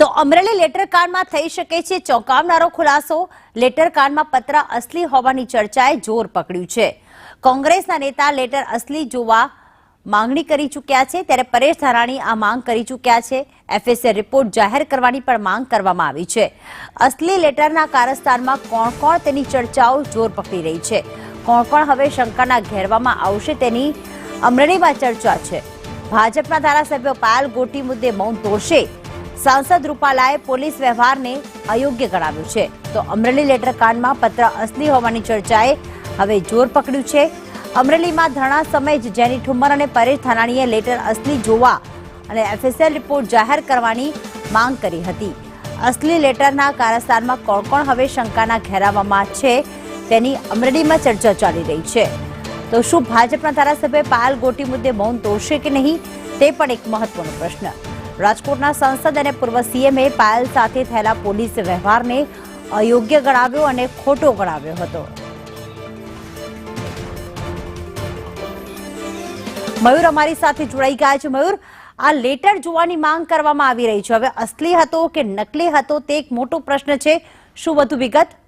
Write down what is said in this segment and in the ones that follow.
તો અમરેલી લેટરકાંડમાં થઈ શકે છે ચોંકાવનારો ખુલાસો। લેટરકાંડમાં પત્ર અસલી હોવાની ચર્ચાએ જોર પકડ્યું છે। કોંગ્રેસના નેતા લેટર અસલી જોવા માંગણી કરી ચૂક્યા છે, ત્યારે પરેશ ધાનાણી આ માંગ કરી ચૂક્યા છે। એફએસએલ રિપોર્ટ જાહેર કરવાની પણ માંગ કરવામાં આવી છે। અસલી લેટરના કારસ્તાનમાં કોણ કોણ તેની ચર્ચાઓ જોર પકડી રહી છે। કોણ કોણ હવે શંકાના ઘેરવામાં આવશે તેની અમરેલીમાં ચર્ચા છે। ભાજપના ધારાસભ્ય પાયલ ગોટી મુદ્દે મૌન તોડશે। सांसद रूपालाए पोलीस व्यवहार ने अयोग्य गणाव्यो छे। तो अमरेली लेटरकांडमां पत्र असली होवानी चर्चाए हवे जोर पकड्युं छे। अमरेलीमां धरણા સમયે જ જેની ઠુમ્મર અને પરેશ ધાનાણીએ લેટર અસલી જોવા અને એફએસએલ રિપોર્ટ જાહેર કરવાની માંગ કરી હતી। અસલી લેટરના કારસ્તાનમાં કોણ કોણ હવે શંકાના ઘેરાવામાં છે તેની અમરેલીમાં ચર્ચા ચાલી રહી છે। તો શું ભાજપના ધારાસભ્ય પાયલ ગોટી મુદ્દે મૌન તોડશે કે નહીં, તે પણ એક મહત્વનો પ્રશ્ન। રાજકોટના સાંસદ અને પૂર્વ સીએમએ પાયલ સાથે થયેલા પોલીસ વ્યવહારને અયોગ્ય ગણાવ્યો અને ખોટો ગણાવ્યો હતો। મયુર અમારી સાથે જોડાઈ ગયા છે। મયુર, આ લેટર જોવાની માંગ કરવામાં આવી રહી છે, હવે અસલી હતો કે નકલી હતો તે એક મોટો પ્રશ્ન છે, શું વધુ વિગત?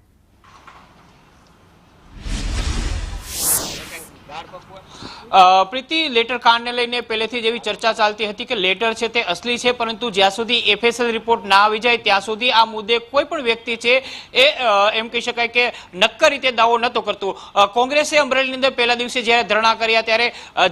પ્રીતિ, લેટર કાંડને લઈને પહેલેથી જ એવી ચર્ચા ચાલતી હતી કે લેટર છે તે અસલી છે, પરંતુ જ્યાં સુધી એફએસએલ રિપોર્ટ ના આવી જાય ત્યાં સુધી આ મુદ્દે કોઈ પણ વ્યક્તિ છે એ એમ કહી શકાય કે નક્કર રીતે દાવો નહોતો કરતું। કોંગ્રેસે અમરેલીની અંદર પહેલા દિવસે જ્યારે ધરણા કર્યા ત્યારે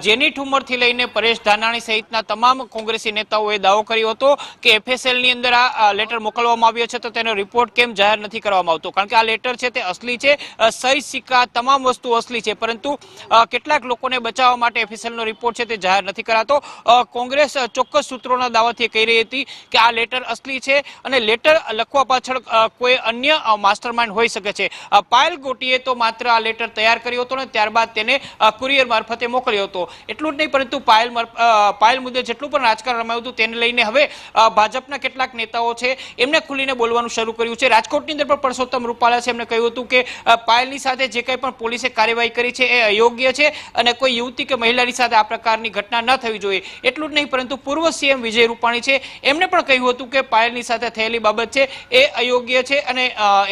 જેની ઠુમ્મરથી લઈને પરેશ ધાનાણી સહિતના તમામ કોંગ્રેસી નેતાઓએ દાવો કર્યો હતો કે એફએસએલની અંદર આ લેટર મોકલવામાં આવ્યો છે તો તેનો રિપોર્ટ કેમ જાહેર નથી કરવામાં આવતો, કારણ કે આ લેટર છે તે અસલી છે, સહી સિક્કા તમામ વસ્તુ અસલી છે, પરંતુ કેટલાક લોકોને બચાવવા માટે એફએસએલનો રિપોર્ટ છે તે જાહેર નથી કરાતો। કોંગ્રેસ ચોક્કસ સૂત્રોના દાવાથી કહી રહી હતી કે આ લેટર અસલી છે અને લેટર લખવા પાછળ કોઈ અન્ય માસ્ટરમાઇન્ડ હોઈ શકે છે। પાયલ ગોટીએ તો માત્ર આ લેટર તૈયાર કર્યો હતો ને ત્યારબાદ તેને કુરિયર મારફતે મોકલ્યો હતો। એટલું જ નહીં, પરંતુ પાયલ મુદ્દે જેટલું પણ રાજકારણ રમાયું હતું તેને લઈને હવે ભાજપના કેટલાક નેતાઓ છે એમને ખુલીને બોલવાનું શરૂ કર્યું છે। રાજકોટની અંદર પણ પરસોત્તમ રૂપાલા છે, એમણે કહ્યું હતું કે પાયલની સાથે જે કંઈ પણ પોલીસે કાર્યવાહી કરી છે એ અયોગ્ય છે અને કોઈ યુવતી કે મહિલાની સાથે આ પ્રકારની ઘટના ન થવી જોઈએ। એટલું જ નહીં, પરંતુ પૂર્વ સીએમ વિજય રૂપાણી છે એમણે પણ કહ્યું હતું કે પાયલની સાથે થયેલી બાબત છે એ અયોગ્ય છે અને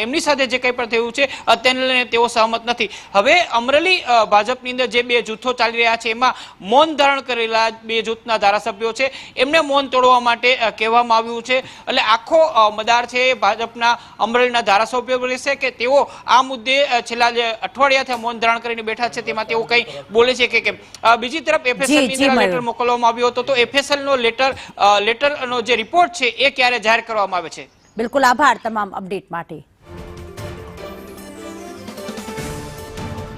એમની સાથે જે કંઈ પણ થયું છે તેને લઈને તેઓ સહમત નથી। હવે અમરેલી ભાજપની અંદર જે બે જૂથો ચાલી રહ્યા છે એમાં મૌન ધારણ કરેલા બે જૂથના ધારાસભ્યો છે એમને મૌન તોડવા માટે કહેવામાં આવ્યું છે। એટલે આખો મદાર છે એ ભાજપના અમરેલીના ધારાસભ્યો રહેશે કે તેઓ આ મુદ્દે છેલ્લા જે અઠવાડિયાથી મૌન ધારણ કરીને બેઠા છે તેમાં તેઓ કંઈ બોલે છે કે કેમ। બીજી તરફ એફએસએલ ની અંદર લેટર મોકલવામાં આવ્યો હતો, તો એફએસએલ નો લેટરનો જે રિપોર્ટ છે એ ક્યારે જાહેર કરવામાં આવે છે? બિલકુલ, આભાર તમામ અપડેટ માટે।